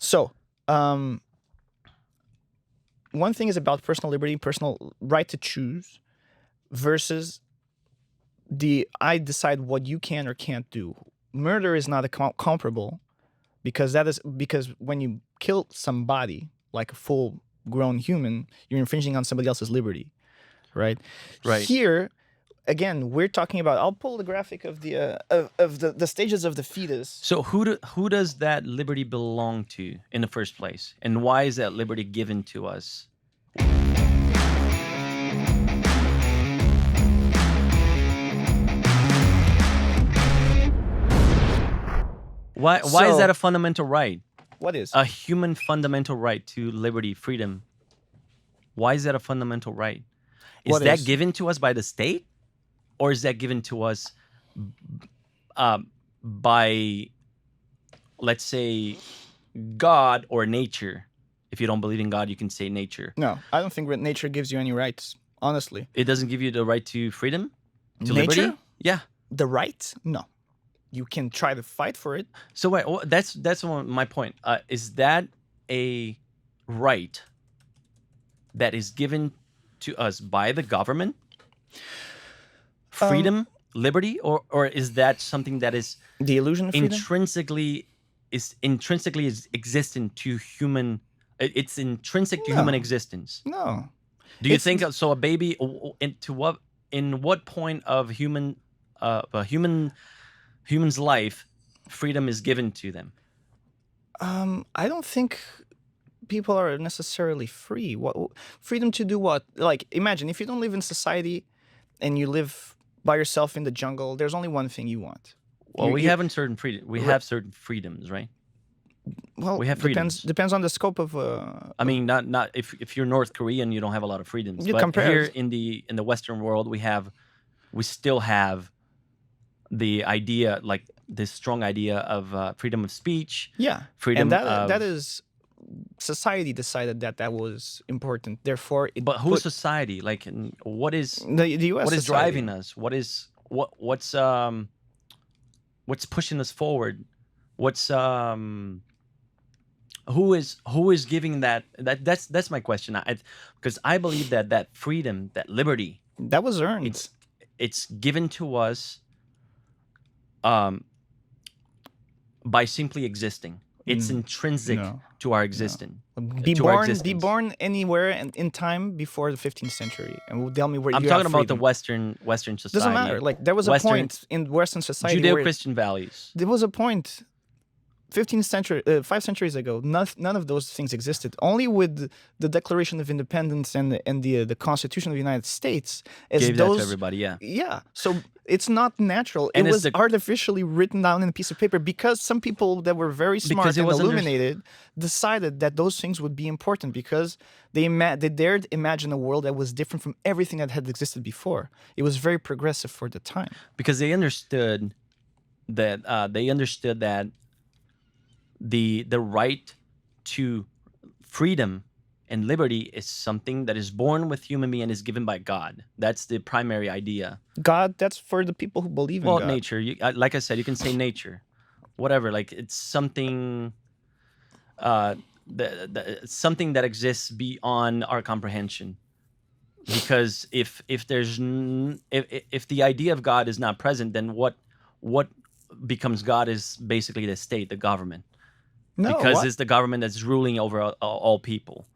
So, one thing is about personal liberty, personal right to choose, versus I decide what you can or can't do. Murder is not a comparable, because when you kill somebody like a full grown human, you're infringing on somebody else's liberty, right? Right. Here, again, we're talking about. I'll pull the graphic of the stages of the fetus. So who does that liberty belong to in the first place, and why is that liberty given to us? Why is that a fundamental right? What is a human fundamental right to liberty, freedom? Why is that a fundamental right? Is that given to us by the state, or is that given to us by, let's say, God or nature? If you don't believe in God, you can say nature. No, I don't think nature gives you any rights. Honestly, it doesn't give you the right to freedom, to nature? liberty. Yeah, the right? No. You can try to fight for it. So wait, that's my point. Is that a right that is given to us by the government? Freedom, liberty, or is that something that is the illusion of freedom? intrinsically existent to human? It's intrinsic to human existence. No. Do you think so? A baby, in what point of human's life, freedom is given to them? I don't think people are necessarily free. Freedom to do what? Like, imagine if you don't live in society and you live by yourself in the jungle, there's only one thing you want. Well, we have certain freedoms, right? Well, we have freedoms. Depends on the scope of. I mean, not if you're North Korean, you don't have a lot of freedoms. But here in the Western world, we still have the idea, like this strong idea of freedom of speech. Yeah, freedom. And that is society decided that was important. Therefore, but who's society? Like, what is the U.S. What is society driving us? What's pushing us forward? Who is giving that? That's my question. Because I believe that freedom, that liberty, that was earned. It's given to us by simply existing. It's intrinsic to our existence. Be born anywhere in time before the 15th century, and tell me where I'm talking about the Western society. Doesn't matter. Like, there was a point in Western society, Judeo-Christian values. There was a point 15th century, 5 centuries ago, none of those things existed. Only with the Declaration of Independence and the Constitution of the United States, gave that to everybody. Yeah. So it's not natural. It was artificially written down in a piece of paper because some people that were very smart and illuminated decided that those things would be important because they dared imagine a world that was different from everything that had existed before. It was very progressive for the time. Because they understood that the right to freedom and liberty is something that is born with human being and is given by God. That's the primary idea. God, that's for the people who believe in God. Well, nature. Like I said, you can say nature, whatever. Like, it's something, something that exists beyond our comprehension. Because if the idea of God is not present, then what becomes God is basically the state, the government. Because it's the government that's ruling over all people.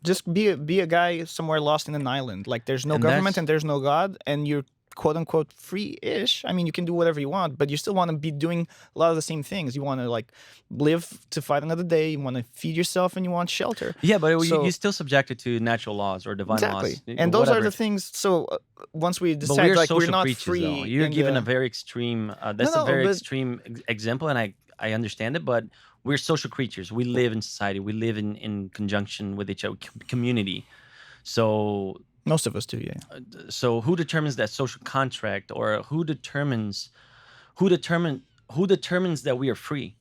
Just be a guy somewhere lost in an island. Like, there's no government and there's no God, and you're quote unquote free-ish. I mean, you can do whatever you want, but you still want to be doing a lot of the same things. You want to, like, live to fight another day. You want to feed yourself, and you want shelter. Yeah, but you're still subjected to natural laws or divine laws. And those are the things. So once we decide, like, we're not free. Though. You're given a very extreme. That's a very extreme example, and I understand it, but we're social creatures. We live in society. We live in conjunction with each other, community. So most of us do, yeah. So who determines that social contract, or who determines that we are free?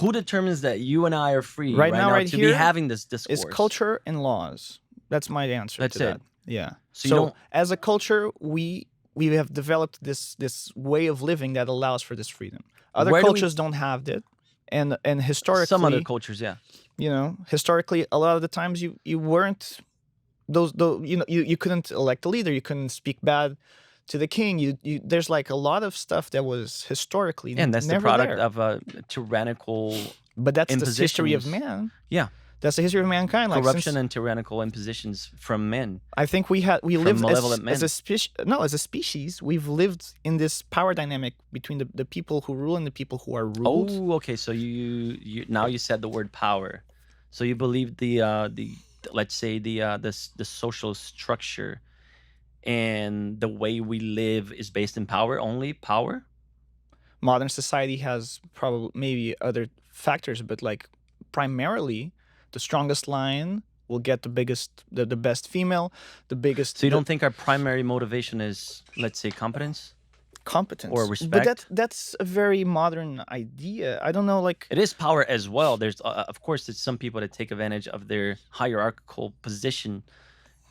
Who determines that you and I are free right now to be having this discourse? It's culture and laws. That's my answer. That's to it. That. Yeah. So as a culture, we have developed this way of living that allows for this freedom. Other cultures don't have that. and Some other historically, cultures, yeah. historically, a lot of the times you weren't you couldn't elect a leader, you couldn't speak bad to the king. There's like a lot of stuff that was historically And that's the never product there. of tyrannical But that's the history of impositions. man. Yeah, That's the history of mankind. Like corruption since and tyrannical impositions from men, I think we from lived malevolent as men. a species. No, as a species, we've lived in this power dynamic between the people who rule and the people who are ruled. Oh, okay. So you now you said the word power. So you believe the let's say the social structure and the way we live is based in power only? Power? Modern society has probably maybe other factors, but like primarily, the strongest lion will get the best female, the biggest. So you don't think our primary motivation is, let's say, competence Competence or but respect? that's a very modern idea. I don't know, like It is power as well. There's of course there's some people that take advantage of their hierarchical position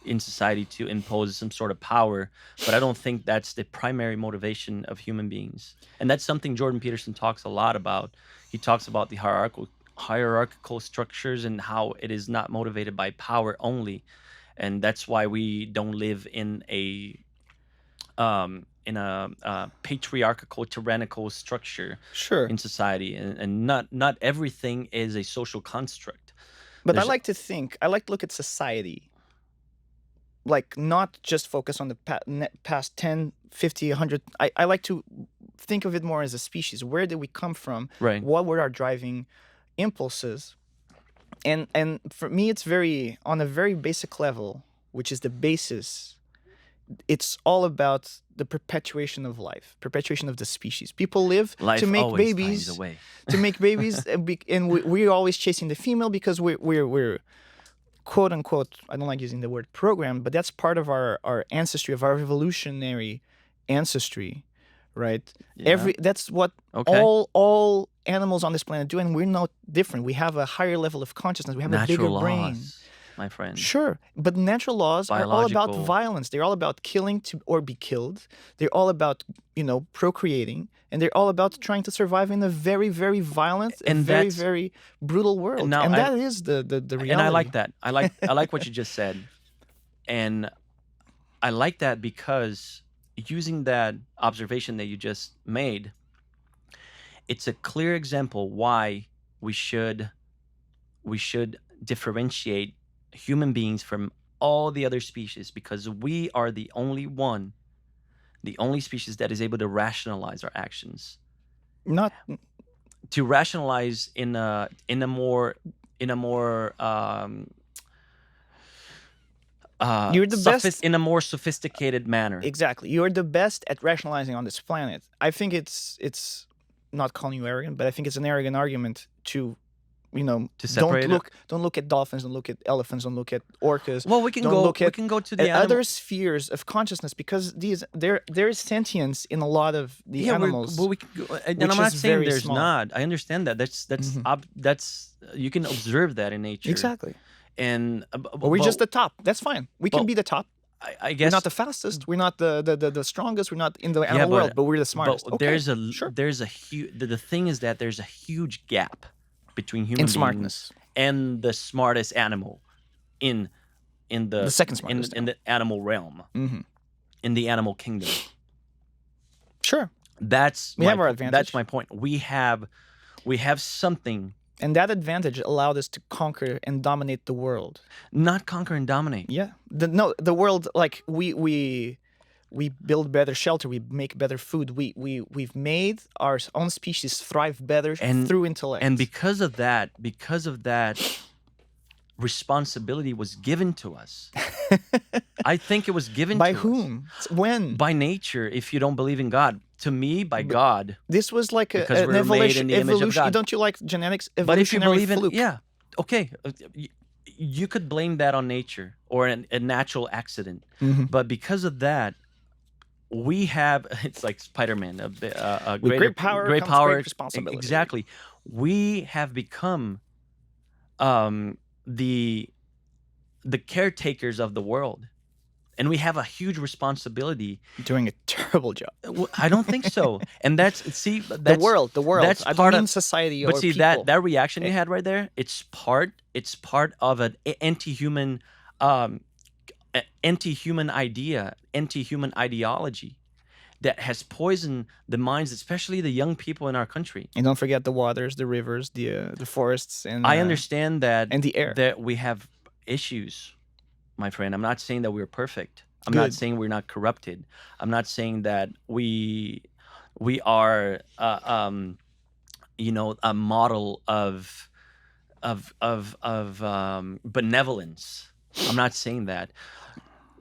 in society to impose some sort of power, but I don't think that's the primary motivation of human beings. And that's something Jordan Peterson talks a lot about. He talks about the hierarchical structures and how it is not motivated by power only, and that's why we don't live in a patriarchal tyrannical structure sure. in society, and not everything is a social construct. But There's I like to look at society, like not just focus on the past 10, 50, 100. I like to think of it more as a species. Where did we come from? right. What were our driving impulses? And for me, it's very on a very basic level, which is the basis. It's all about the perpetuation of life, perpetuation of the species. People live Life to make always finds babies, a way. to make babies, and we're always chasing the female because we're quote unquote, I don't like using the word program, but that's part of our ancestry, of our evolutionary ancestry, right? Yeah. That's what Okay. all animals on this planet do, and we're not different. We have a higher level of consciousness. We have a bigger Natural brain. laws, my friend. Sure, but natural laws are all about Biological. violence. They're all about killing or be killed. They're all about procreating, and they're all about trying to survive in a very, very violent, And very, that's very brutal world. now And I that is the reality. and I like that. I like what you just said. And I like that because using that observation that you just made, it's a clear example why we should differentiate human beings from all the other species, because we are the only species that is able to rationalize our actions, Not to rationalize in a more You're the best. in a more sophisticated manner. Exactly. You're the best at rationalizing on this planet. I think it's not calling you arrogant, but I think it's an arrogant argument to To separate it? don't look at dolphins, don't look at elephants, don't look at orcas. Well, we can Don't go. look We at can go to the other spheres of consciousness, because there is sentience in a lot of the animals. But we can go, and which I'm not is saying very there's small. not. I understand that. That's you can observe that in nature. Exactly. And But we're just the top. That's fine. We can but be the top. I We're guess not the fastest. We're not the strongest. We're not in the animal but- world, but we're the smartest. But Okay, sure. there's a huge. The thing is that there's a huge gap between human In beings smartness. and the smartest animal in The second smartest in the animal realm, Mm-hmm. in the animal kingdom. Sure. That's We my have our po- advantage. That's my point. We have something. And that advantage allowed us to conquer and dominate the world. Not conquer and dominate. Yeah. The world, like we build better shelter, we make better food. We've made our own species thrive better through intellect. And because of that responsibility was given to us. I think it was given by to whom? us. When? By nature, if you don't believe in God. To me, by God. This was like Because an we're made in the image of God. Don't you like genetics? But if you believe in fluke. yeah, okay. You could blame that on nature or a natural accident. Mhm. But because of that, we have, it's like Spider-Man, a With great power great comes power, great responsibility. Exactly. We have become the caretakers of the world, and we have a huge responsibility. Doing a terrible job. I don't think so. And The world. that's I don't part mean of. society But or see that people. that reaction you Eh, had right there, it's part of an anti-human, um anti-human idea, anti-human ideology that has poisoned the minds, especially the young people in our country. And don't forget the waters, the rivers, the forests, I understand that and the air. we have issues, my friend. I'm not saying that we're perfect. I'm not Good. saying we're not corrupted. I'm not saying that we are, a model of benevolence. I'm not saying that.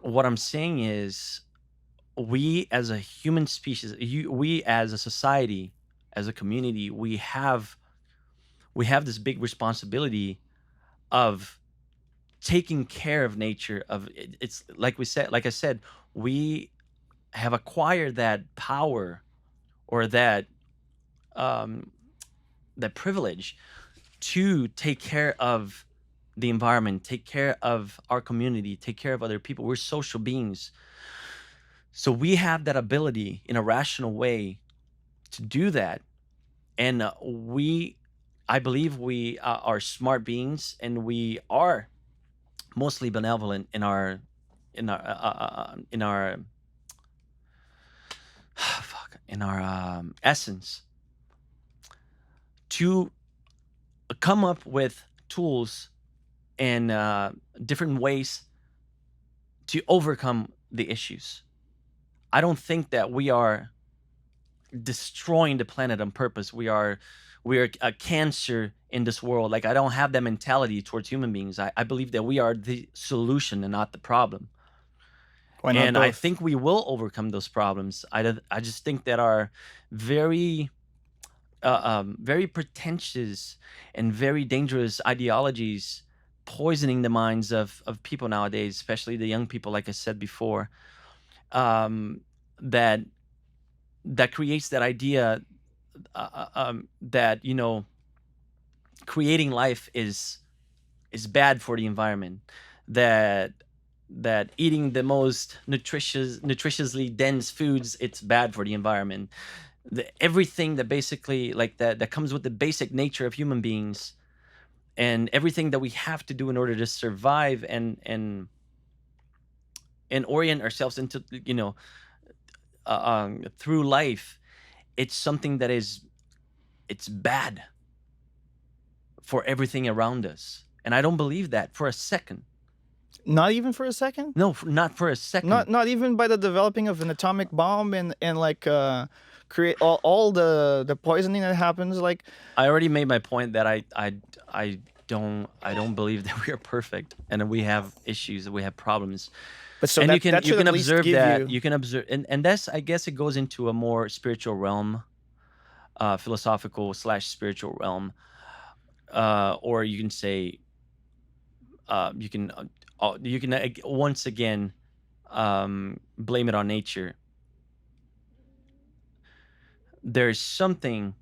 What I'm saying is, we as a human species, we as a society, as a community, we have this big responsibility of taking care of nature. It's like I said, we have acquired that power, or um, that privilege, to take care of the environment, take care of our community, take care of other people. We're social beings. So we have that ability in a rational way to do that. And I believe we are smart beings, and we are mostly benevolent in our fuck, in our essence, to come up with tools and different ways to overcome the issues. I don't think that we are destroying the planet on purpose. We are a cancer in this world. Like, I don't have that mentality towards human beings. I believe that we are the solution and not the problem. Why not And I both? think we will overcome those problems. I just think that our very very pretentious and very dangerous ideologies poisoning the minds of people nowadays, especially the young people, like I said before, um, that creates that idea, that creating life is bad for the environment, that eating the most nutritiously dense foods, it's bad for the environment. Everything that basically, like, that comes with the basic nature of human beings, and everything that we have to do in order to survive, and orient ourselves into, through life. It's something that it's bad for everything around us, and I don't believe that for a second. Not even for a second. No, not for a second. Not even by the developing of an atomic bomb and like create all the poisoning that happens. Like, I already made my point that I don't believe that we are perfect, and we have issues, we have problems. but so And that that you should can at least observe give that. you. You can observe, and that's, I guess, it goes into a more spiritual realm, philosophical slash spiritual realm, or you can say, you can once again, blame it on nature. There's something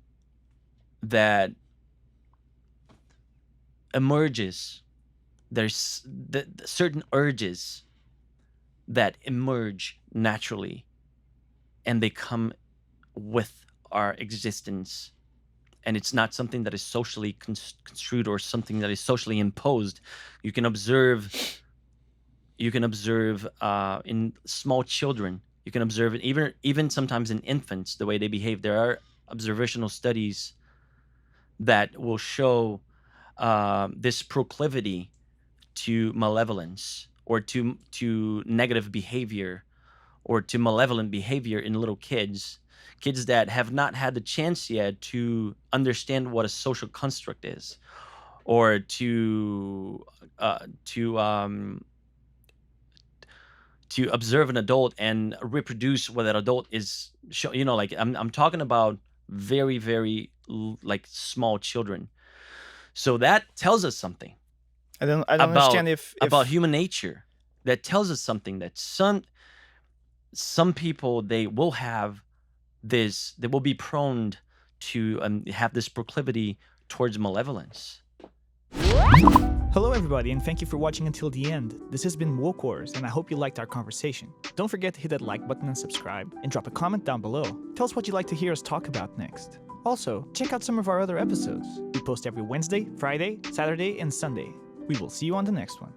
that emerges. There's certain urges that emerge naturally, and they come with our existence, and it's not something that is socially construed, or something that is socially imposed. You can observe, in small children. You can observe it even sometimes in infants, the way they behave. There are observational studies that will show this proclivity to malevolence, or to negative behavior, or to malevolent behavior in little kids that have not had the chance yet to understand what a social construct is, or to observe an adult and reproduce what that adult is like, I'm talking about very, very like, small children. So that tells us something I don't about understand if human nature. That tells us something, that some people, they will be prone to have this proclivity towards malevolence. Hello everybody, and thank you for watching until the end. This has been Woke Wars, and I hope you liked our conversation. Don't forget to hit that like button and subscribe, and drop a comment down below. Tell us what you'd like to hear us talk about next. Also, check out some of our other episodes. We post every Wednesday, Friday, Saturday, and Sunday. We will see you on the next one.